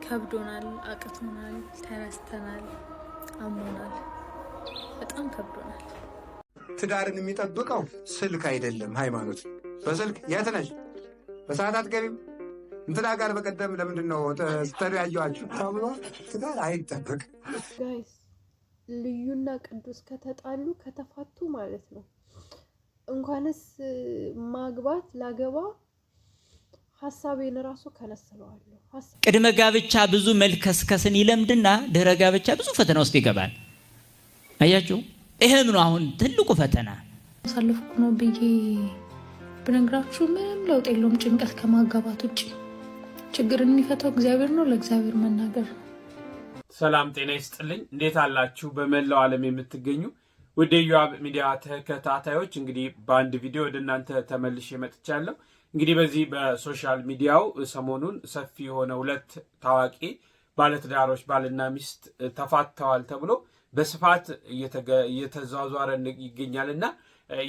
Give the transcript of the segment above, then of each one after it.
ከብዶናል፣ አቅቶናል፣ ተረስተናል፣ አሞናል፣ በጣም ከብዶናል። ትዳርን የሚጠብቀው ስልክ አይደለም ሃይማኖት። በስልክ የት ነሽ በሰዓት አትገቢም እንትና ጋር በቀደም ለምንድነው ተለያያችሁ ተብሎ ትዳር አይጠበቅ። ጋይስ ልዩና ቅዱስ ከተጣሉ ከተፋቱ ማለት ነው እንኳንስ ማግባት ላገባ ሐሳቤን ራሱ ከነሰለዋለሁ። ቅድመ ጋብቻ ብዙ መልከስከስን ይለምድና ድህረ ጋብቻ ብዙ ፈተና ውስጥ ይገባል። አያችሁ ይሄም ነው አሁን ትልቁ ፈተና። ሳልፍኩ ነው ብዬ ብነግራችሁ ምንም ለውጥ የለውም። ጭንቀት ከማጋባት ውጪ ችግርን የሚፈታው እግዚአብሔር ነው። ለእግዚአብሔር መናገር። ሰላም ጤና ይስጥልኝ። እንዴት አላችሁ? በመላው ዓለም የምትገኙ ወደ ዮአብ ሚዲያ ተከታታዮች እንግዲህ በአንድ ቪዲዮ ወደ እናንተ ተመልሼ መጥቻለሁ። እንግዲህ በዚህ በሶሻል ሚዲያው ሰሞኑን ሰፊ የሆነ ሁለት ታዋቂ ባለትዳሮች ባልና ሚስት ተፋተዋል ተብሎ በስፋት እየተዟዟረ ይገኛልና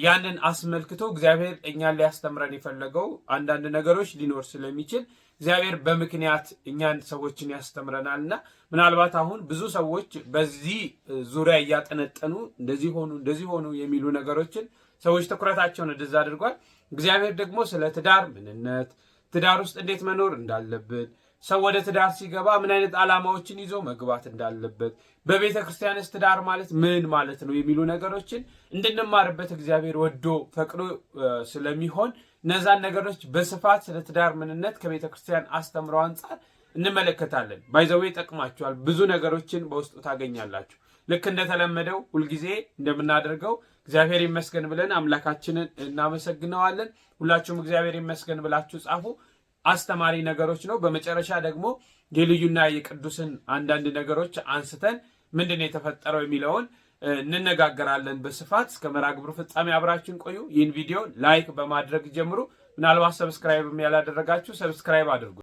ያንን አስመልክቶ እግዚአብሔር እኛን ሊያስተምረን የፈለገው አንዳንድ ነገሮች ሊኖር ስለሚችል እግዚአብሔር በምክንያት እኛን ሰዎችን ያስተምረናልና ምናልባት አሁን ብዙ ሰዎች በዚህ ዙሪያ እያጠነጠኑ እንደዚህ ሆኑ የሚሉ ነገሮችን ሰዎች ትኩረታቸውን ወደዛ አድርጓል። እግዚአብሔር ደግሞ ስለ ትዳር ምንነት፣ ትዳር ውስጥ እንዴት መኖር እንዳለብን፣ ሰው ወደ ትዳር ሲገባ ምን አይነት ዓላማዎችን ይዞ መግባት እንዳለበት፣ በቤተ ክርስቲያንስ ትዳር ማለት ምን ማለት ነው የሚሉ ነገሮችን እንድንማርበት እግዚአብሔር ወዶ ፈቅዶ ስለሚሆን እነዛን ነገሮች በስፋት ስለ ትዳር ምንነት ከቤተ ክርስቲያን አስተምረው አንጻር እንመለከታለን። ባይዘዌ ይጠቅማችኋል። ብዙ ነገሮችን በውስጡ ታገኛላችሁ። ልክ እንደተለመደው ሁልጊዜ እንደምናደርገው እግዚአብሔር ይመስገን ብለን አምላካችንን እናመሰግነዋለን። ሁላችሁም እግዚአብሔር ይመስገን ብላችሁ ጻፉ። አስተማሪ ነገሮች ነው። በመጨረሻ ደግሞ የልዩና የቅዱስን አንዳንድ ነገሮች አንስተን ምንድነው የተፈጠረው የሚለውን እንነጋገራለን በስፋት። እስከ መርሐ ግብሩ ፍጻሜ አብራችሁን ቆዩ። ይህን ቪዲዮ ላይክ በማድረግ ጀምሩ። ምናልባት ሰብስክራይብ ያላደረጋችሁ ሰብስክራይብ አድርጉ።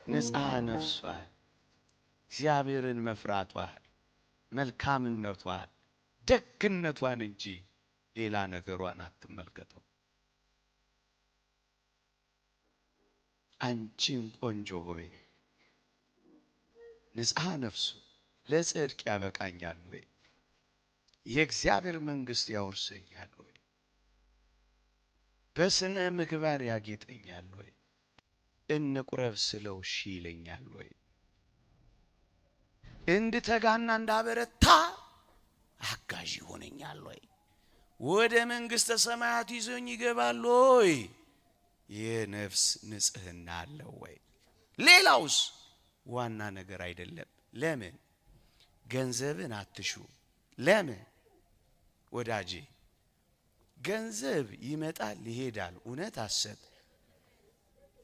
ንጽሐ ነፍሷ እግዚአብሔርን መፍራቷ መልካምነቷ ደግነቷን እንጂ ሌላ ነገሯን አትመልከተው። አንቺን ቆንጆ ሆይ ንጽሐ ነፍሱ ለጽድቅ ያበቃኛል ወይ? የእግዚአብሔር መንግሥት ያወርሰኛል ወይ? በስነ ምግባር ያጌጠኛል ወይ? እንቁረብ ስለው እሺ ይለኛል ወይ? እንድተጋና እንዳበረታ አጋዥ ይሆነኛል ወይ? ወደ መንግሥተ ሰማያት ይዞኝ ይገባል ወይ? የነፍስ ንጽህና አለው ወይ? ሌላውስ ዋና ነገር አይደለም። ለምን ገንዘብን አትሹ? ለምን ወዳጄ ገንዘብ ይመጣል ይሄዳል፣ እውነት ሐሰት፣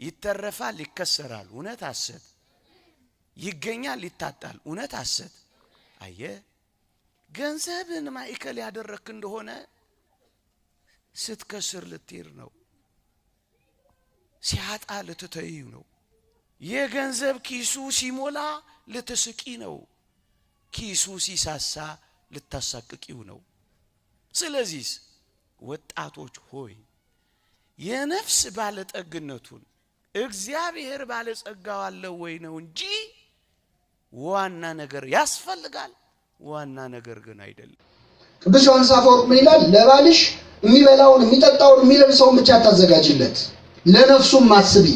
ይተረፋል ይከሰራል፣ እውነት ሐሰት፣ ይገኛል ይታጣል፣ እውነት ሐሰት። አየ ገንዘብን ማዕከል ያደረክ እንደሆነ ስትከስር ልትሄድ ነው፣ ሲያጣ ልትተይው ነው። የገንዘብ ኪሱ ሲሞላ ልትስቂ ነው፣ ኪሱ ሲሳሳ ልታሳቅቂው ነው። ስለዚህ ወጣቶች ሆይ የነፍስ ባለጠግነቱን እግዚአብሔር ባለጸጋው አለው ወይ ነው እንጂ ዋና ነገር ያስፈልጋል፣ ዋና ነገር ግን አይደለም። ቅዱስ ዮሐንስ አፈወርቅ ምን ይላል? ለባልሽ የሚበላውን የሚጠጣውን የሚለብሰውን ብቻ ታዘጋጅለት፣ ለነፍሱም አስቢ።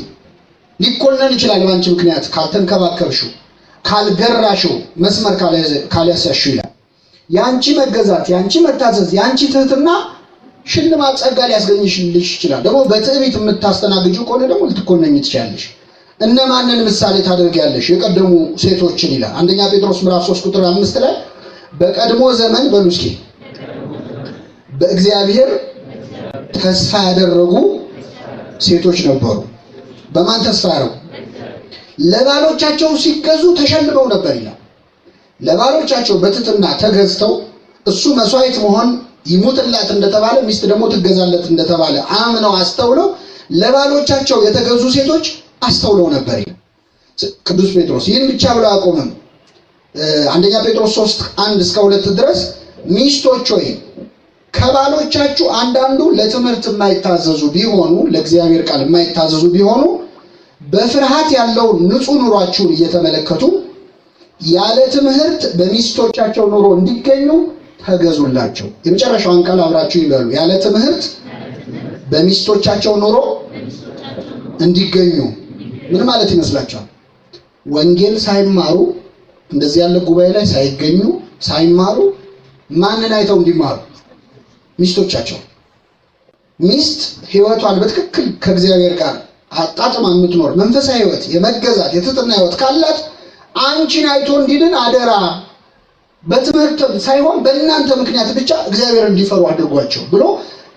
ሊኮነን ይችላል ባንቺ ምክንያት ካልተንከባከብሽው፣ ካልገራሽው፣ መስመር ካልያሳሽው ይላል። ያንቺ መገዛት፣ ያንቺ መታዘዝ፣ ያንቺ ትህትና ሽልማት ጸጋ ሊያስገኝልሽ ይችላል። ደግሞ በትዕቢት የምታስተናግጂው ከሆነ ደግሞ ልትኮነኝ ትችያለሽ። እነማንን ምሳሌ ታደርጊያለሽ? የቀደሙ ሴቶችን ይላል። አንደኛ ጴጥሮስ ምዕራፍ 3 ቁጥር 5 ላይ በቀድሞ ዘመን በሉ እስኪ በእግዚአብሔር ተስፋ ያደረጉ ሴቶች ነበሩ። በማን ተስፋ ያደረጉ? ለባሎቻቸው ሲገዙ ተሸልመው ነበር ይላል። ለባሎቻቸው በትህትና ተገዝተው እሱ መስዋዕት መሆን ይሙትላት እንደተባለ ሚስት ደግሞ ትገዛለት እንደተባለ አምነው አስተውለው ለባሎቻቸው የተገዙ ሴቶች አስተውለው ነበር ይላል ቅዱስ ጴጥሮስ። ይህን ብቻ ብሎ አቆመም። አንደኛ ጴጥሮስ 3:1-2 ድረስ ሚስቶች ሆይ ከባሎቻችሁ አንዳንዱ ለትምህርት የማይታዘዙ ቢሆኑ፣ ለእግዚአብሔር ቃል የማይታዘዙ ቢሆኑ በፍርሃት ያለው ንጹህ ኑሯችሁን እየተመለከቱ ያለ ትምህርት በሚስቶቻቸው ኑሮ እንዲገኙ ተገዙላቸው። የመጨረሻውን ቃል አብራችሁ ይበሉ። ያለ ትምህርት በሚስቶቻቸው ኑሮ እንዲገኙ ምን ማለት ይመስላችኋል? ወንጌል ሳይማሩ እንደዚህ ያለ ጉባኤ ላይ ሳይገኙ ሳይማሩ ማንን አይተው እንዲማሩ? ሚስቶቻቸው። ሚስት ህይወቷን በትክክል ከእግዚአብሔር ጋር አጣጥማ የምትኖር መንፈሳዊ ህይወት፣ የመገዛት የትህትና ህይወት ካላት አንቺን አይቶ እንዲድን አደራ፣ በትምህርት ሳይሆን በእናንተ ምክንያት ብቻ እግዚአብሔር እንዲፈሩ አድርጓቸው ብሎ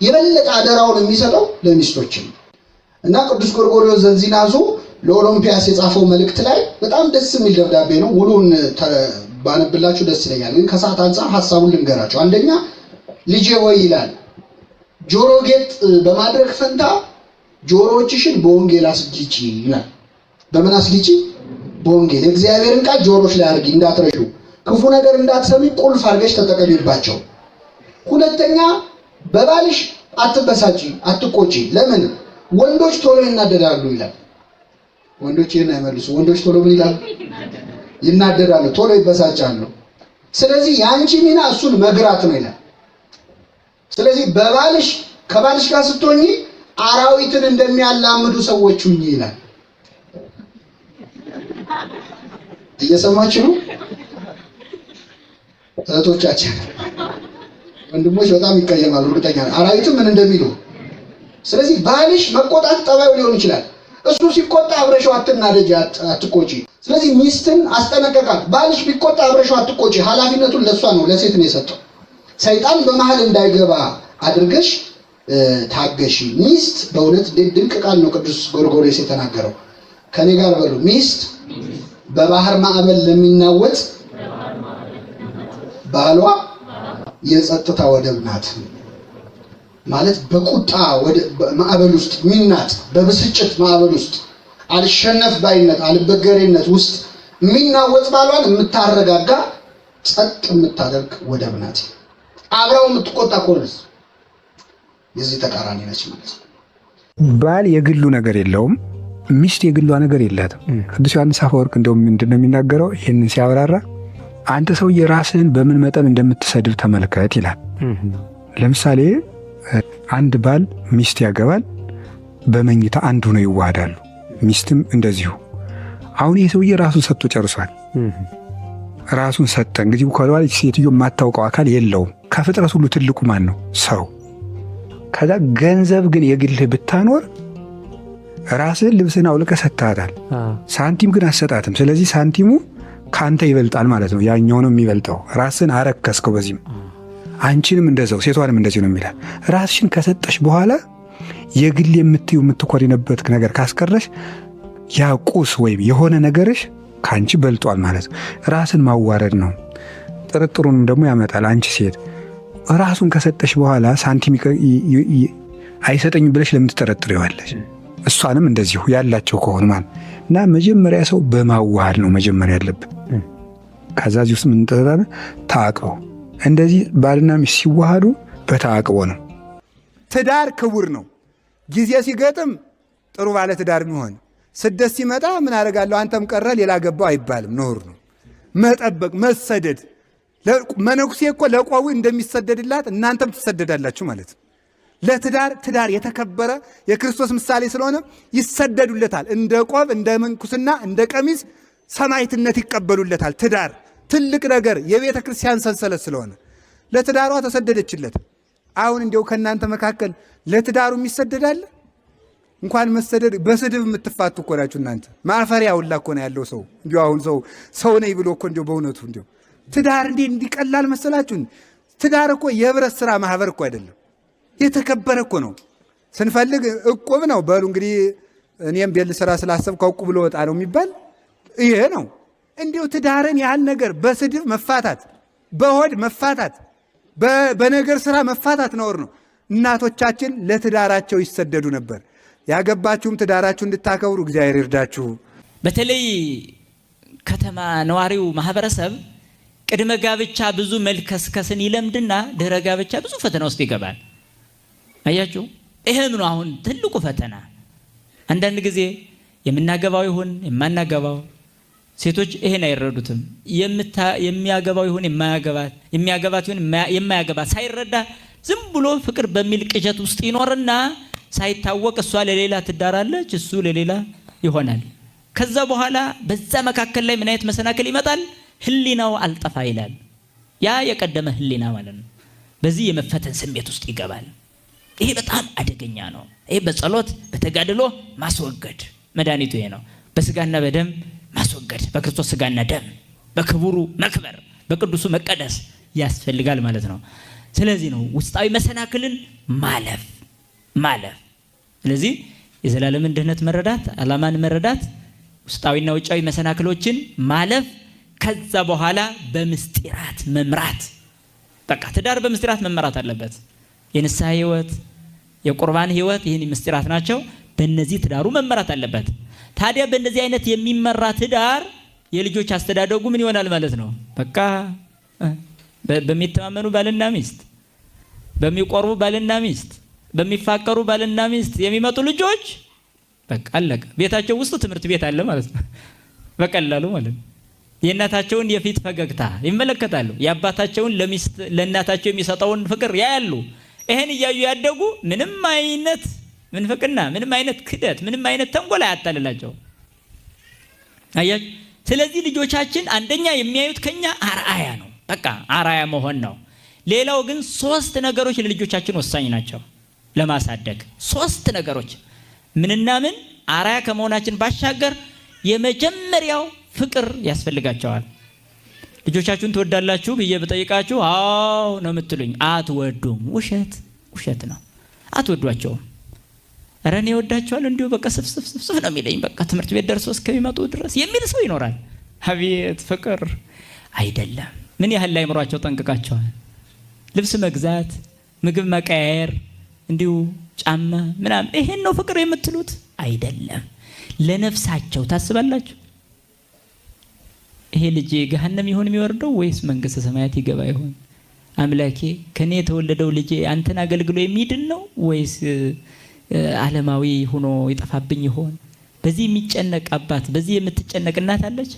የበለጠ አደራውን የሚሰጠው ለሚስቶች ነው። እና ቅዱስ ጎርጎርዮስ ዘንዚናዙ ለኦሎምፒያስ የጻፈው መልእክት ላይ በጣም ደስ የሚል ደብዳቤ ነው። ሙሉውን ባነብላችሁ ደስ ይለኛል፣ ግን ከሰዓት አንፃር ሐሳቡን ልንገራችሁ። አንደኛ ልጄ ሆይ ይላል፣ ጆሮ ጌጥ በማድረግ ፈንታ ጆሮዎችሽን በወንጌል አስጊጪ ይላል። በምን አስጊጪ? በወንጌል። የእግዚአብሔርን ቃል ጆሮች ላይ አድርጊ፣ እንዳትረሹ። ክፉ ነገር እንዳትሰሚ ቁልፍ አድርገሽ ተጠቀሚባቸው። ሁለተኛ በባልሽ አትበሳጪ፣ አትቆጪ። ለምን? ወንዶች ቶሎ ይናደዳሉ ይላል። ወንዶች ይሄን አይመልሱ። ወንዶች ቶሎ ምን ይላሉ? ይናደዳሉ፣ ቶሎ ይበሳጫሉ። ስለዚህ የአንቺ ሚና እሱን መግራት ነው ይላል። ስለዚህ ከባልሽ ጋር ስትሆኚ አራዊትን እንደሚያላምዱ ሰዎች ሁኚ ይላል። እየሰማችሁ ነው እህቶቻችን? ወንድሞች በጣም ይቀየማሉ፣ እርግጠኛ ነኝ። አራዊትም ምን እንደሚሉ። ስለዚህ ባልሽ መቆጣት ጠባዩ ሊሆን ይችላል። እሱ ሲቆጣ አብረሽው አትናደጂ፣ አትቆጪ። ስለዚህ ሚስትን አስጠነቀቃት። ባልሽ ቢቆጣ አብረሽው አትቆጪ። ኃላፊነቱን ለሷ ነው፣ ለሴት ነው የሰጠው። ሰይጣን በመሃል እንዳይገባ አድርገሽ ታገሺ። ሚስት በእውነት ድንቅ ቃል ነው ቅዱስ ጎርጎርዮስ የተናገረው። ከኔ ጋር በሉ። ሚስት በባህር ማዕበል ለሚናወጥ ባሏ የጸጥታ ወደብ ናት። ማለት በቁጣ ማዕበል ውስጥ ሚናጥ፣ በብስጭት ማዕበል ውስጥ አልሸነፍ ባይነት፣ አልበገሬነት ውስጥ የሚናወጥ ባሏን የምታረጋጋ ጸጥ የምታደርግ ወደብ ናት። አብራው የምትቆጣ ኮርስ የዚህ ተቃራኒ ነች ማለት ነው። ባል የግሉ ነገር የለውም፣ ሚስት የግሏ ነገር የላትም። ቅዱስ ዮሐንስ አፈወርቅ እንደውም ምንድነው የሚናገረው? ይህንን ሲያብራራ አንተ ሰውዬ ራስህን በምን መጠን እንደምትሰድብ ተመልከት ይላል። ለምሳሌ አንድ ባል ሚስት ያገባል፣ በመኝታ አንድ ሆነው ይዋሃዳሉ። ሚስትም እንደዚሁ። አሁን ይህ ሰውዬ ራሱን ሰጥቶ ጨርሷል። ራሱን ሰጠ። እንግዲህ ከኋላ ሴትዮ የማታውቀው አካል የለውም። ከፍጥረት ሁሉ ትልቁ ማን ነው? ሰው። ከዛ ገንዘብ ግን የግልህ ብታኖር ራስህን ልብስህን አውልቀህ ሰጥተሃታል። ሳንቲም ግን አትሰጣትም። ስለዚህ ሳንቲሙ ከአንተ ይበልጣል ማለት ነው። ያኛው ነው የሚበልጠው። ራስህን አረከስከው። በዚህም አንቺንም እንደዛው ሴቷንም እንደዚህ ነው የሚላል። ራስሽን ከሰጠሽ በኋላ የግል የምትኮሪነበት ነገር ካስቀረሽ ያ ቁስ ወይም የሆነ ነገርሽ ከአንቺ በልጧል ማለት ነው። ራስን ማዋረድ ነው። ጥርጥሩንም ደግሞ ያመጣል። አንቺ ሴት ራሱን ከሰጠሽ በኋላ ሳንቲም አይሰጠኝም ብለሽ ለምን ትጠረጥሪዋለሽ? እሷንም እንደዚሁ ያላቸው ከሆኑ ማለት እና መጀመሪያ ሰው በማዋሃድ ነው መጀመሪያ ያለብን። ከዛ እዚህ ውስጥ ምን ተጠራነ? ታቅበው። እንደዚህ ባልና ሚስት ሲዋሃዱ በታቅቦ ነው። ትዳር ክቡር ነው። ጊዜ ሲገጥም ጥሩ ባለ ትዳር የሚሆን ስደት ሲመጣ ምን አደርጋለሁ አንተም ቀረ ሌላ ገባው አይባልም። ኖር ነው መጠበቅ፣ መሰደድ። መነኩሴ እኮ ለቆቡ እንደሚሰደድላት እናንተም ትሰደዳላችሁ ማለት ነው። ለትዳር የተከበረ የክርስቶስ ምሳሌ ስለሆነ ይሰደዱለታል። እንደ ቆብ፣ እንደ ምንኩስና፣ እንደ ቀሚስ ሰማዕትነት ይቀበሉለታል። ትዳር ትልቅ ነገር የቤተ ክርስቲያን ሰንሰለት ስለሆነ ለትዳሯ ተሰደደችለት። አሁን እንዲያው ከእናንተ መካከል ለትዳሩ የሚሰደዳል? እንኳን መሰደድ በስድብ የምትፋቱ እኮ ናችሁ እናንተ። ማፈሪያ ሁላ እኮ ነው ያለው ሰው። እንዲያው አሁን ሰው ነኝ ብሎ እኮ እንዲያው በእውነቱ እንዲያው ትዳር እንዲቀላል መሰላችሁ? ትዳር እኮ የህብረት ስራ ማህበር እኮ አይደለም። የተከበረ እኮ ነው። ስንፈልግ እቁብ ነው በሉ እንግዲህ እኔም ቤል ስራ ስላሰብኩ እቁብ ብሎ ወጣ ነው የሚባል ይሄ ነው። እንዲሁ ትዳርን ያህል ነገር በስድብ መፋታት፣ በሆድ መፋታት፣ በነገር ስራ መፋታት ነውር ነው። እናቶቻችን ለትዳራቸው ይሰደዱ ነበር። ያገባችሁም ትዳራችሁ እንድታከብሩ እግዚአብሔር ይርዳችሁ። በተለይ ከተማ ነዋሪው ማህበረሰብ ቅድመ ጋብቻ ብዙ መልከስከስን ይለምድና ድህረ ጋብቻ ብዙ ፈተና ውስጥ ይገባል። አያችሁ፣ ይሄም ነው አሁን ትልቁ ፈተና። አንዳንድ ጊዜ የምናገባው ይሁን የማናገባው ሴቶች ይሄን አይረዱትም። የሚያገባው ይሁን የሚያገባት ይሁን የማያገባት ሳይረዳ ዝም ብሎ ፍቅር በሚል ቅዠት ውስጥ ይኖርና ሳይታወቅ እሷ ለሌላ ትዳራለች፣ እሱ ለሌላ ይሆናል። ከዛ በኋላ በዛ መካከል ላይ ምን አይነት መሰናክል ይመጣል? ህሊናው አልጠፋ ይላል። ያ የቀደመ ህሊና ማለት ነው። በዚህ የመፈተን ስሜት ውስጥ ይገባል። ይሄ በጣም አደገኛ ነው። ይሄ በጸሎት በተጋድሎ ማስወገድ መድኃኒቱ ይሄ ነው። በስጋና በደም ማስወገድ፣ በክርስቶስ ስጋና ደም በክቡሩ መክበር በቅዱሱ መቀደስ ያስፈልጋል ማለት ነው። ስለዚህ ነው ውስጣዊ መሰናክልን ማለፍ። ስለዚህ የዘላለምን ድህነት መረዳት፣ ዓላማን መረዳት፣ ውስጣዊና ውጫዊ መሰናክሎችን ማለፍ፣ ከዛ በኋላ በምስጢራት መምራት። በቃ ትዳር በምስጢራት መመራት አለበት። የንስሐ ህይወት፣ የቁርባን ህይወት ይህን ምስጢራት ናቸው። በእነዚህ ትዳሩ መመራት አለበት። ታዲያ በእነዚህ አይነት የሚመራ ትዳር የልጆች አስተዳደጉ ምን ይሆናል ማለት ነው? በቃ በሚተማመኑ ባልና ሚስት፣ በሚቆርቡ ባልና ሚስት፣ በሚፋቀሩ ባልና ሚስት የሚመጡ ልጆች በቃ አለቀ። ቤታቸው ውስጥ ትምህርት ቤት አለ ማለት ነው። በቀላሉ ማለት ነው። የእናታቸውን የፊት ፈገግታ ይመለከታሉ። የአባታቸውን ለእናታቸው የሚሰጠውን ፍቅር ያያሉ። ይሄን እያዩ ያደጉ ምንም አይነት ምንፍቅና፣ ምንም አይነት ክደት፣ ምንም አይነት ተንኮል አያታልላቸው። አያችሁ። ስለዚህ ልጆቻችን አንደኛ የሚያዩት ከኛ አርአያ ነው። በቃ አርአያ መሆን ነው። ሌላው ግን 3 ነገሮች ለልጆቻችን ወሳኝ ናቸው ለማሳደግ። 3 ነገሮች ምንና ምን አርአያ ከመሆናችን ባሻገር የመጀመሪያው ፍቅር ያስፈልጋቸዋል። ልጆቻችሁን ትወዳላችሁ ብዬ በጠይቃችሁ አዎ ነው የምትሉኝ። አትወዱም። ውሸት ነው። አትወዷቸውም። ኧረ እኔ እወዳቸዋለሁ እንዲሁ በቃ ስፍስፍ ነው የሚለኝ፣ በቃ ትምህርት ቤት ደርሶ እስከሚመጡ ድረስ የሚል ሰው ይኖራል። አቤት ፍቅር አይደለም። ምን ያህል ላይምሯቸው ጠንቅቃቸዋል። ልብስ መግዛት፣ ምግብ መቀያየር፣ እንዲሁ ጫማ ምናምን፣ ይሄን ነው ፍቅር የምትሉት? አይደለም። ለነፍሳቸው ታስባላችሁ። ይሄ ልጅ ገሃነም ይሆን የሚወርደው ወይስ መንግስተ ሰማያት ይገባ ይሆን? አምላኬ ከኔ የተወለደው ልጅ አንተን አገልግሎ የሚድን ነው ወይስ ዓለማዊ ሆኖ ይጠፋብኝ ይሆን? በዚህ የሚጨነቅ አባት፣ በዚህ የምትጨነቅ እናት አለች።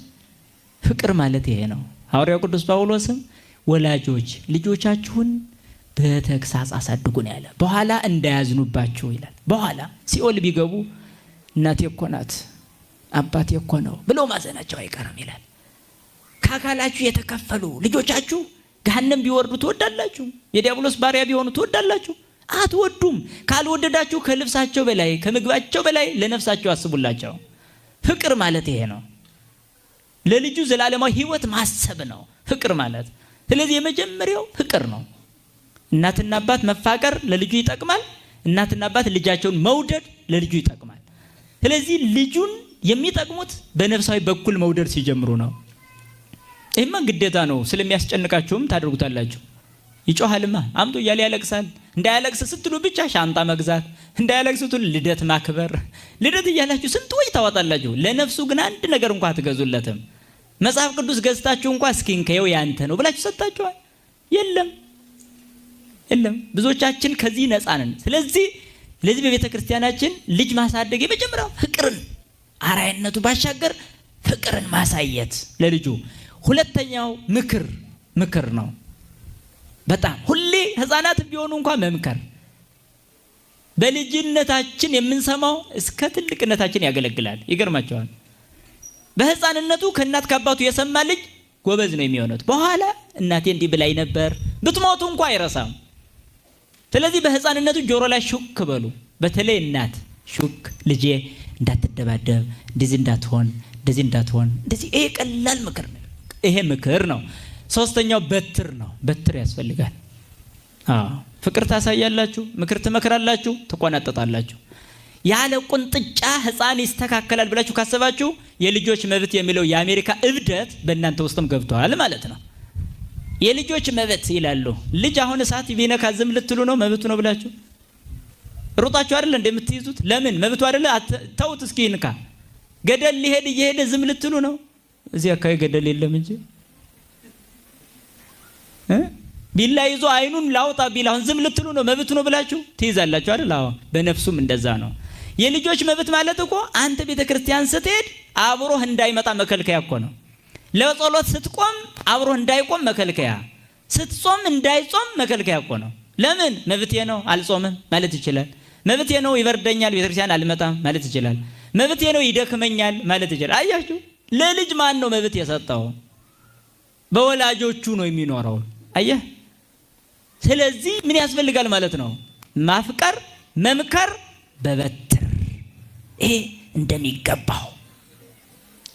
ፍቅር ማለት ይሄ ነው። ሐዋርያው ቅዱስ ጳውሎስም ወላጆች ልጆቻችሁን በተግሳጽ አሳድጉ ነው ያለ። በኋላ እንዳያዝኑባችሁ ይላል። በኋላ ሲኦል ቢገቡ እናቴ እኮ ናት አባቴ እኮ ነው ብለው ማዘናቸው አይቀርም ይላል። ከአካላችሁ የተከፈሉ ልጆቻችሁ ገሃነም ቢወርዱ ትወዳላችሁ? የዲያብሎስ ባሪያ ቢሆኑ ትወዳላችሁ? አትወዱም። ካልወደዳችሁ ከልብሳቸው በላይ ከምግባቸው በላይ ለነፍሳቸው አስቡላቸው። ፍቅር ማለት ይሄ ነው። ለልጁ ዘላለማዊ ህይወት ማሰብ ነው ፍቅር ማለት። ስለዚህ የመጀመሪያው ፍቅር ነው። እናትና አባት መፋቀር ለልጁ ይጠቅማል። እናትና አባት ልጃቸውን መውደድ ለልጁ ይጠቅማል። ስለዚህ ልጁን የሚጠቅሙት በነፍሳዊ በኩል መውደድ ሲጀምሩ ነው። ይህማ ግዴታ ነው። ስለሚያስጨንቃችሁም ታደርጉታላችሁ። ይጮሃልማ አምጡ እያለ ያለቅሳል። እንዳያለቅስ ስትሉ ብቻ ሻንጣ መግዛት፣ እንዳያለቅስ ስትሉ ልደት ማክበር፣ ልደት እያላችሁ ስንት ወጪ ታወጣላችሁ። ለነፍሱ ግን አንድ ነገር እንኳን አትገዙለትም። መጽሐፍ ቅዱስ ገዝታችሁ እንኳን እስኪ እንከየው ያንተ ነው ብላችሁ ሰጣችኋል? የለም። ብዙዎቻችን ከዚህ ነፃ ነን። ስለዚህ በቤተ ክርስቲያናችን ልጅ ማሳደግ የመጀመሪያው ፍቅርን አርአያነቱ ባሻገር ፍቅርን ማሳየት ለልጁ። ሁለተኛው ምክር ነው። በጣም ሁሌ ህፃናት ቢሆኑ እንኳን መምከር። በልጅነታችን የምንሰማው እስከ ትልቅነታችን ያገለግላል። ይገርማቸዋል። በህፃንነቱ ከእናት ከአባቱ የሰማ ልጅ ጎበዝ ነው የሚሆነው። በኋላ እናቴ እንዲህ ብላኝ ነበር ብትሞቱ እንኳን አይረሳም። ስለዚህ በህፃንነቱ ጆሮ ላይ ሹክ በሉ። በተለይ እናት ሹክ፣ ልጄ እንዳትደባደብ፣ እንደዚህ እንዳትሆን፣ እንደዚህ። ይሄ ቀላል ምክር ነው። ይሄ ምክር ነው። ሶስተኛው በትር ነው። በትር ያስፈልጋል። ፍቅር ታሳያላችሁ፣ ምክር ትመክራላችሁ፣ ትቆናጠጣላችሁ። ያለ ቁንጥጫ ህፃን ይስተካከላል ብላችሁ ካሰባችሁ የልጆች መብት የሚለው የአሜሪካ እብደት በእናንተ ውስጥም ገብተዋል ማለት ነው። የልጆች መብት ይላሉ። ልጅ አሁን እሳት ቢነካ ዝም ልትሉ ነው? መብቱ ነው ብላችሁ ሩጣችሁ አይደለ እንደምትይዙት? ለምን መብቱ አይደለ? ተውት እስኪ ይንካ። ገደል ሊሄድ እየሄደ ዝም ልትሉ ነው? እዚህ አካባቢ ገደል የለም እንጂ ቢላ ይዞ አይኑን ላውጣ ቢል አሁን ዝም ልትሉ ነው? መብቱ ነው ብላችሁ ትይዛላችሁ አይደል? አዎ። በነፍሱም እንደዛ ነው። የልጆች መብት ማለት እኮ አንተ ቤተክርስቲያን ስትሄድ አብሮህ እንዳይመጣ መከልከያ እኮ ነው። ለጸሎት ስትቆም አብሮህ እንዳይቆም መከልከያ፣ ስትጾም እንዳይጾም መከልከያ እኮ ነው። ለምን? መብቴ ነው አልጾምም ማለት ይችላል። መብቴ ነው ይበርደኛል ቤተክርስቲያን አልመጣም ማለት ይችላል። መብቴ ነው ይደክመኛል ማለት ይችላል። አያችሁ፣ ለልጅ ማን ነው መብት የሰጠው? በወላጆቹ ነው የሚኖረው። አየህ፣ ስለዚህ ምን ያስፈልጋል ማለት ነው? ማፍቀር፣ መምከር በበትር ይሄ እንደሚገባው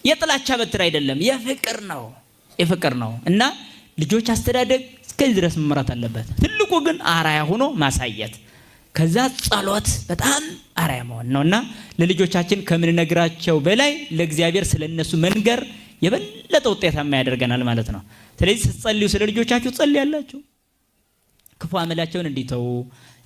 የጥላቻ በትር አይደለም፣ የፍቅር ነው፣ የፍቅር ነው። እና ልጆች አስተዳደግ እስከዚህ ድረስ መመራት አለበት። ትልቁ ግን አራያ ሆኖ ማሳየት፣ ከዛ ጸሎት በጣም አራያ መሆን ነውና ለልጆቻችን ከምንነግራቸው በላይ ለእግዚአብሔር ስለነሱ መንገር የበለጠ ውጤታማ ያደርገናል ማለት ነው። ስለዚህ ስትጸልዩ ስለ ልጆቻችሁ ጸልያላችሁ፣ ክፉ አመላቸውን እንዲተው፣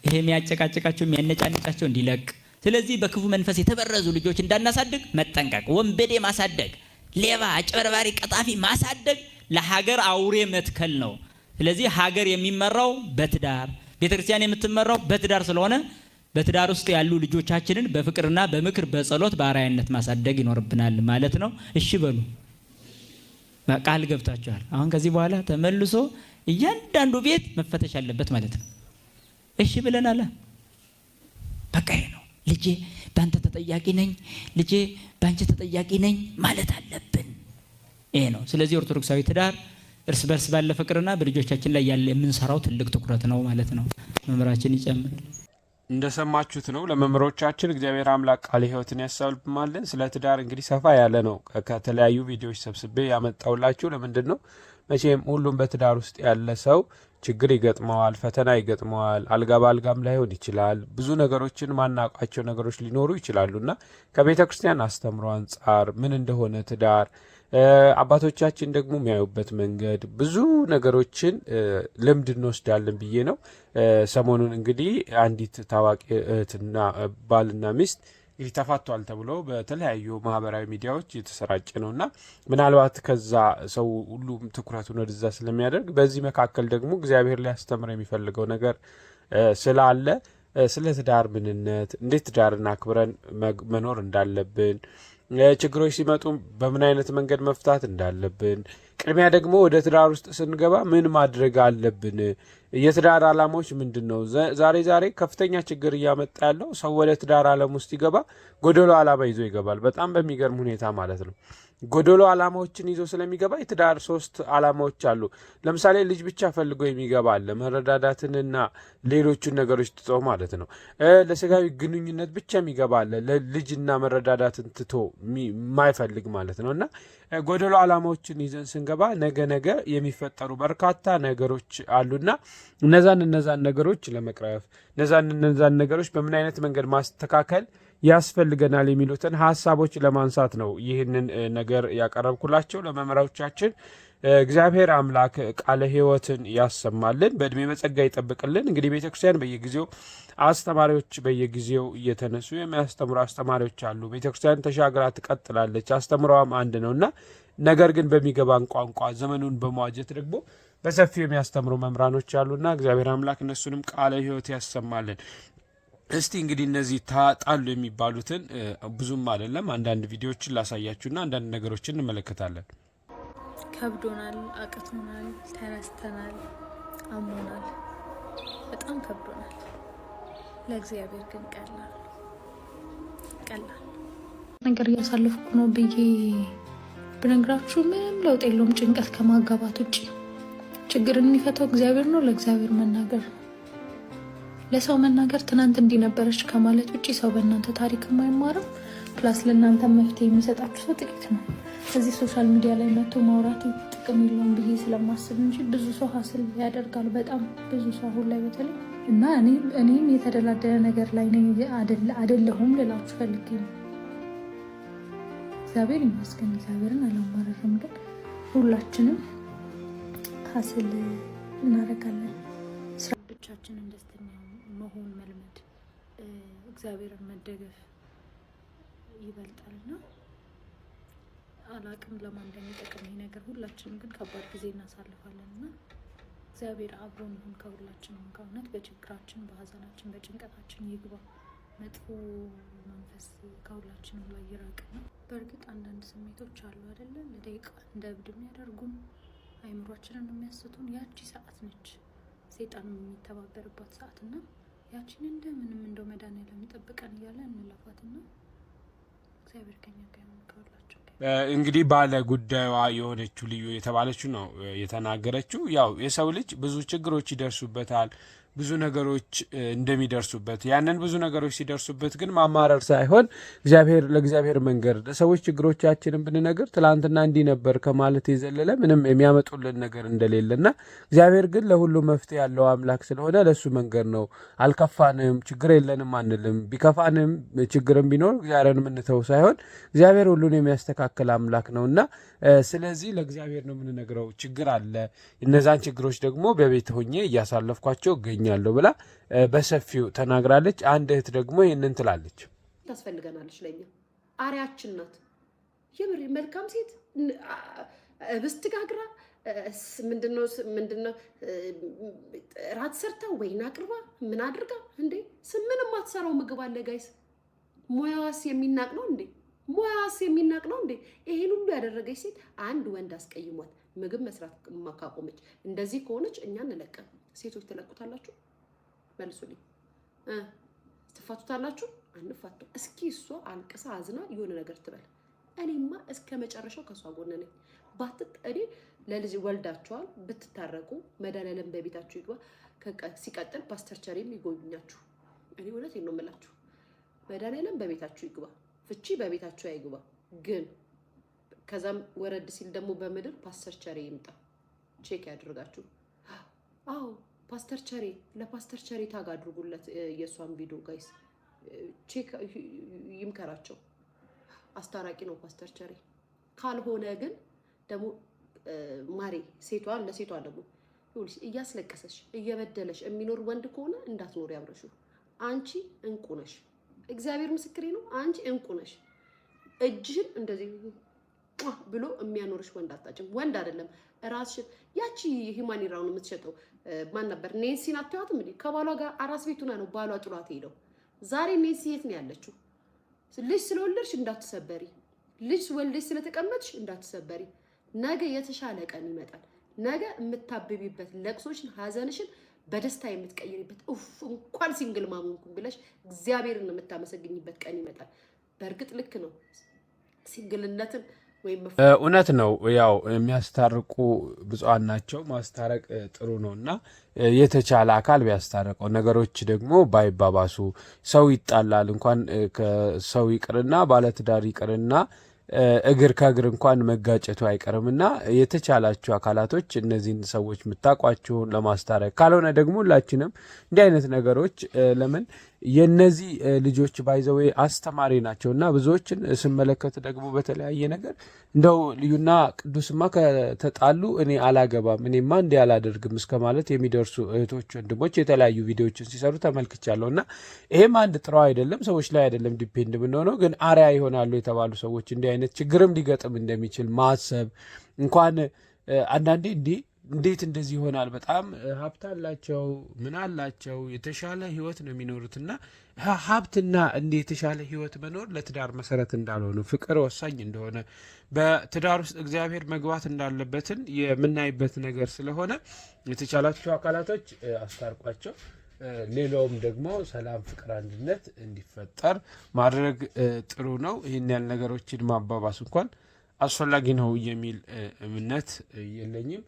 ይሄ የሚያጨቃጨቃቸው የሚያነጫንጫቸው እንዲለቅ። ስለዚህ በክፉ መንፈስ የተበረዙ ልጆች እንዳናሳድግ መጠንቀቅ። ወንበዴ ማሳደግ፣ ሌባ፣ አጭበርባሪ፣ ቀጣፊ ማሳደግ ለሀገር አውሬ መትከል ነው። ስለዚህ ሀገር የሚመራው በትዳር፣ ቤተክርስቲያን የምትመራው በትዳር ስለሆነ በትዳር ውስጥ ያሉ ልጆቻችንን በፍቅርና በምክር በጸሎት በአርአያነት ማሳደግ ይኖርብናል ማለት ነው። እሺ በሉ፣ ቃል ገብታችኋል። አሁን ከዚህ በኋላ ተመልሶ እያንዳንዱ ቤት መፈተሽ አለበት ማለት ነው። እሺ ብለናል። በቃ ይሄ ነው። ልጄ ባንተ ተጠያቂ ነኝ፣ ልጄ ባንቺ ተጠያቂ ነኝ ማለት አለብን። ይሄ ነው። ስለዚህ ኦርቶዶክሳዊ ትዳር እርስ በርስ ባለ ፍቅርና በልጆቻችን ላይ ያለ የምንሰራው ትልቅ ትኩረት ነው ማለት ነው። መምህራችን ይጨምራል። እንደሰማችሁት ነው። ለመምህሮቻችን እግዚአብሔር አምላክ ቃለ ሕይወትን ያሳልፍማልን። ስለ ትዳር እንግዲህ ሰፋ ያለ ነው ከተለያዩ ቪዲዮዎች ሰብስቤ ያመጣውላችሁ። ለምንድን ነው? መቼም ሁሉም በትዳር ውስጥ ያለ ሰው ችግር ይገጥመዋል፣ ፈተና ይገጥመዋል። አልጋ በአልጋም ላይሆን ይችላል። ብዙ ነገሮችን ማናውቃቸው ነገሮች ሊኖሩ ይችላሉና ከቤተ ክርስቲያን አስተምሮ አንጻር ምን እንደሆነ ትዳር አባቶቻችን ደግሞ የሚያዩበት መንገድ ብዙ ነገሮችን ልምድ እንወስዳለን ብዬ ነው። ሰሞኑን እንግዲህ አንዲት ታዋቂ እህትና ባልና ሚስት እንግዲህ ተፋቷል ተብሎ በተለያዩ ማህበራዊ ሚዲያዎች የተሰራጨ ነውና ምናልባት ከዛ ሰው ሁሉም ትኩረቱን ወደዛ ስለሚያደርግ በዚህ መካከል ደግሞ እግዚአብሔር ሊያስተምር የሚፈልገው ነገር ስላለ ስለ ትዳር ምንነት፣ እንዴት ትዳርን አክብረን መኖር እንዳለብን፣ ችግሮች ሲመጡ በምን አይነት መንገድ መፍታት እንዳለብን፣ ቅድሚያ ደግሞ ወደ ትዳር ውስጥ ስንገባ ምን ማድረግ አለብን፣ የትዳር ዓላማዎች ምንድን ነው? ዛሬ ከፍተኛ ችግር እያመጣ ያለው ሰው ወደ ትዳር ዓለም ውስጥ ይገባ ጎደሎ ዓላማ ይዞ ይገባል። በጣም በሚገርም ሁኔታ ማለት ነው። ጎደሎ ዓላማዎችን ይዞ ስለሚገባ የትዳር 3 ዓላማዎች አሉ። ለምሳሌ ልጅ ብቻ ፈልጎ የሚገባ አለ፣ መረዳዳትንና ሌሎቹን ነገሮች ትቶ ማለት ነው። ለስጋዊ ግንኙነት ብቻ የሚገባ አለ፣ ለልጅና መረዳዳትን ትቶ የማይፈልግ ማለት ነው። እና ጎደሎ ዓላማዎችን ይዘን ስንገባ ነገ የሚፈጠሩ በርካታ ነገሮች አሉና እነዛን ነገሮች ለመቅረፍ እነዛን ነገሮች በምን አይነት መንገድ ማስተካከል ያስፈልገናል የሚሉትን ሀሳቦች ለማንሳት ነው ይህንን ነገር ያቀረብኩላቸው ለመምህራኖቻችን። እግዚአብሔር አምላክ ቃለ ሕይወትን ያሰማልን፣ በእድሜ በጸጋ ይጠብቅልን። እንግዲህ ቤተክርስቲያን በየጊዜው አስተማሪዎች በየጊዜው እየተነሱ የሚያስተምሩ አስተማሪዎች አሉ። ቤተክርስቲያን ተሻግራ ትቀጥላለች፣ አስተምሯም አንድ ነውና ነገር ግን በሚገባን ቋንቋ ዘመኑን በመዋጀት ደግሞ በሰፊው የሚያስተምሩ መምህራኖች አሉና እግዚአብሔር አምላክ እነሱንም ቃለ ሕይወት ያሰማልን። እስቲ እንግዲህ እነዚህ ታጣሉ የሚባሉትን ብዙም አይደለም አንዳንድ ቪዲዮዎችን ላሳያችሁና አንዳንድ ነገሮችን እንመለከታለን። ከብዶናል፣ አቅቶናል፣ ተነስተናል፣ አሞናል፣ በጣም ከብዶናል። ለእግዚአብሔር ግን ቀላል ነገር እያሳለፍኩ ነው ብዬ ብነግራችሁ ምንም ለውጥ የለውም። ጭንቀት ከማጋባት ውጭ ችግርን የሚፈታው እግዚአብሔር ነው። ለእግዚአብሔር መናገር ነው። ለሰው መናገር ትናንት እንዲነበረች ከማለት ውጭ ሰው በእናንተ ታሪክ የማይማረው ፕላስ ለእናንተ መፍትሄ የሚሰጣችሁ ሰው ጥቂት ነው። እዚህ ሶሻል ሚዲያ ላይ መጥቶ ማውራት ጥቅም የለውም ብዬ ስለማስብ እንጂ ብዙ ሰው ሀስል ያደርጋል። በጣም ብዙ ሰው አሁን ላይ በተለይ እና እኔም የተደላደለ ነገር ላይ አይደለሁም ልላችሁ ፈልጌ ነው። እግዚአብሔር ይመስገን፣ እግዚአብሔርን አላማረርም። ግን ሁላችንም ሀስል እናደርጋለን። ስራዎቻችንን ደስተኛ መሆን መልመድ፣ እግዚአብሔርን መደገፍ ይበልጣልና አላቅም ለማን እንደሚጠቅም ይሄ ነገር። ሁላችንም ግን ከባድ ጊዜ እናሳልፋለን እና እግዚአብሔር አብሮን ይሁን ከሁላችንም። ከእውነት በችግራችን፣ በሀዘናችን፣ በጭንቀታችን ይግባ። መጥፎ መንፈስ ከሁላችንም ላይ ይራቅና። በእርግጥ አንዳንድ ስሜቶች አሉ አይደለ? ለደቂቃ እንደ እብድ የሚያደርጉን አይምሯችንን የሚያስቱን ያቺ ሰዓት ነች፣ ሰይጣንም የሚተባበርባት ሰዓትና ያቺን እንደምንም እንደው መድኃኒዓለም ይጠብቀን እያለ እንለፋትና እግዚአብሔር ከኛ ጋር ይመካላችሁ። እንግዲህ ባለ ጉዳዩዋ የሆነችው ልዩ የተባለችው ነው የተናገረችው። ያው የሰው ልጅ ብዙ ችግሮች ይደርሱበታል፣ ብዙ ነገሮች እንደሚደርሱበት ያንን ብዙ ነገሮች ሲደርሱበት ግን ማማረር ሳይሆን ለእግዚአብሔር መንገር ለሰዎች ችግሮቻችንን ብንነግር ትላንትና እንዲህ ነበር ከማለት የዘለለ ምንም የሚያመጡልን ነገር እንደሌለና እግዚአብሔር ግን ለሁሉ መፍትሄ ያለው አምላክ ስለሆነ ለእሱ መንገድ ነው። አልከፋንም፣ ችግር የለንም አንልም። ቢከፋንም ችግርም ቢኖር እግዚአብሔርን የምንተው ሳይሆን እግዚአብሔር ሁሉን የሚያስተካክል አምላክ ነውና ስለዚህ ለእግዚአብሔር ነው የምንነግረው። ችግር አለ፣ እነዛን ችግሮች ደግሞ በቤት ሆኜ እያሳለፍኳቸው እገኛለሁ ብላ በሰፊው ተናግራለች። አንድ እህት ደግሞ ይህንን ትላለች። ታስፈልገናለች፣ ለኛ አሪያችን ናት። የምር መልካም ሴት ህብስት ጋግራ ምንድነው ራት ሰርታ ወይን አቅርባ ምን አድርጋ እንዴ ምንም አትሰራው ምግብ አለ ጋይስ። ሙያዋስ የሚናቅ ነው እንዴ? ሙያዋስ የሚናቅ ነው እንዴ? ይሄን ሁሉ ያደረገች ሴት አንድ ወንድ አስቀይሟት ምግብ መስራት ካቆመች፣ እንደዚህ ከሆነች እኛ እንለቀም። ሴቶች ትለቁታላችሁ? መልሱልኝ። ትፋቱታላችሁ? አንፋቱ። እስኪ እሷ አልቅሳ አዝና የሆነ ነገር ትበል። እኔማ እስከ መጨረሻው ከሷ ጎን ነኝ። ባትጠሪ ለልጅ ወልዳችኋል፣ ብትታረቁ መድኃኒዓለም በቤታችሁ ይግባ። ሲቀጥል ፓስተር ቸሪም ይጎብኛችሁ። እኔ እውነቴን ነው የምላችሁ፣ መድኃኒዓለም በቤታችሁ ይግባ። ፍቺ በቤታችሁ አይግባ። ግን ከዛም ወረድ ሲል ደግሞ በምድር ፓስተር ቸሪ ይምጣ፣ ቼክ ያድርጋችሁ። አዎ ፓስተር ቸሪ፣ ለፓስተር ቸሪ ታግ አድርጉለት የሷን ቪዲዮ ጋይስ፣ ቼክ ይምከራቸው። አስታራቂ ነው ፓስተር ቸሪ። ካልሆነ ግን ደግሞ ማሬ ሴቷን ለሴቷ ደግሞ እያስለቀሰሽ እየበደለሽ የሚኖር ወንድ ከሆነ እንዳትኖር ያብረሹ። አንቺ እንቁ ነሽ፣ እግዚአብሔር ምስክሬ ነው። አንቺ እንቁ ነሽ። እጅሽን እንደዚህ ብሎ የሚያኖርሽ ወንድ አጣጭም። ወንድ አይደለም ራስሽን። ያቺ ሂማኒራውን የምትሸጠው ማን ነበር? ኔንሲን አትያትም እንዴ? ከባሏ ጋር አራስ ቤቱና ነው ባሏ ጥሏት ሄደው። ዛሬ ኔንሲ የት ነው ያለችው? ልጅ ስለወለድሽ እንዳትሰበሪ፣ ልጅ ወልደሽ ስለተቀመጥሽ እንዳትሰበሪ። ነገ የተሻለ ቀን ይመጣል። ነገ የምታብቢበት ለቅሶሽን፣ ሀዘንሽን በደስታ የምትቀይሪበት እንኳን ሲንግል ማሙንኩ ብለሽ እግዚአብሔርን የምታመሰግኝበት ቀን ይመጣል። በእርግጥ ልክ ነው ሲንግልነትን ወይም እውነት ነው። ያው የሚያስታርቁ ብፁዓን ናቸው። ማስታረቅ ጥሩ ነው እና የተቻለ አካል ቢያስታርቀው ነገሮች ደግሞ ባይባባሱ። ሰው ይጣላል፣ እንኳን ከሰው ይቅርና ባለትዳር ይቅርና እግር ከእግር እንኳን መጋጨቱ አይቀርምና የተቻላችሁ አካላቶች እነዚህን ሰዎች የምታውቋቸውን ለማስታረቅ፣ ካልሆነ ደግሞ ሁላችንም እንዲህ አይነት ነገሮች ለምን የነዚህ ልጆች ባይዘዌ አስተማሪ ናቸውና ብዙዎችን ስመለከት ደግሞ በተለያየ ነገር እንደው ልዩና ቅዱስማ ከተጣሉ እኔ አላገባም እኔማ እንዲህ አላደርግም እስከ ማለት የሚደርሱ እህቶች ወንድሞች የተለያዩ ቪዲዮዎችን ሲሰሩ ተመልክቻለሁና ይሄም አንድ ጥሩ አይደለም። ሰዎች ላይ አይደለም ዲፔንድ የምንሆነው፣ ግን አርያ ይሆናሉ የተባሉ ሰዎች እንዲህ አይነት ችግርም ሊገጥም እንደሚችል ማሰብ እንኳን አንዳንዴ እንዴት እንደዚህ ይሆናል? በጣም ሀብት አላቸው፣ ምን አላቸው፣ የተሻለ ህይወት ነው የሚኖሩትና ሀብትና እንደ የተሻለ ህይወት መኖር ለትዳር መሰረት እንዳልሆኑ፣ ፍቅር ወሳኝ እንደሆነ፣ በትዳር ውስጥ እግዚአብሔር መግባት እንዳለበትን የምናይበት ነገር ስለሆነ የተቻላቸው አካላቶች አስታርቋቸው። ሌላውም ደግሞ ሰላም፣ ፍቅር፣ አንድነት እንዲፈጠር ማድረግ ጥሩ ነው። ይህን ያህል ነገሮችን ማባባስ እንኳን አስፈላጊ ነው የሚል እምነት የለኝም።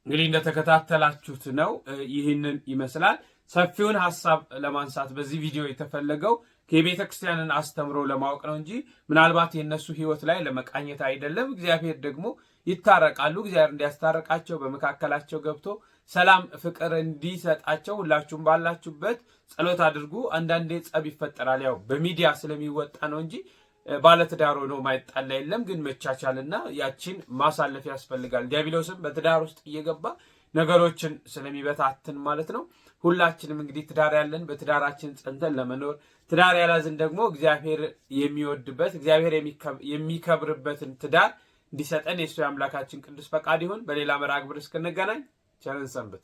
እንግዲህ እንደተከታተላችሁት ነው። ይህንን ይመስላል። ሰፊውን ሀሳብ ለማንሳት በዚህ ቪዲዮ የተፈለገው የቤተ ክርስቲያንን አስተምሮ ለማወቅ ነው እንጂ ምናልባት የእነሱ ህይወት ላይ ለመቃኘት አይደለም። እግዚአብሔር ደግሞ ይታረቃሉ። እግዚአብሔር እንዲያስታርቃቸው በመካከላቸው ገብቶ ሰላም፣ ፍቅር እንዲሰጣቸው ሁላችሁም ባላችሁበት ጸሎት አድርጉ። አንዳንዴ ጸብ ይፈጠራል። ያው በሚዲያ ስለሚወጣ ነው እንጂ ባለትዳር ሆኖ ማይጣላ የለም። ግን መቻቻልና ያችን ማሳለፍ ያስፈልጋል። ዲያብሎስም በትዳር ውስጥ እየገባ ነገሮችን ስለሚበታትን ማለት ነው። ሁላችንም እንግዲህ ትዳር ያለን በትዳራችን ጸንተን ለመኖር፣ ትዳር ያላዝን ደግሞ እግዚአብሔር የሚወድበት እግዚአብሔር የሚከብርበትን ትዳር እንዲሰጠን የእሱ የአምላካችን ቅዱስ ፈቃድ ይሁን። በሌላ መርሃ ግብር እስክንገናኝ ቸርን ሰንብት።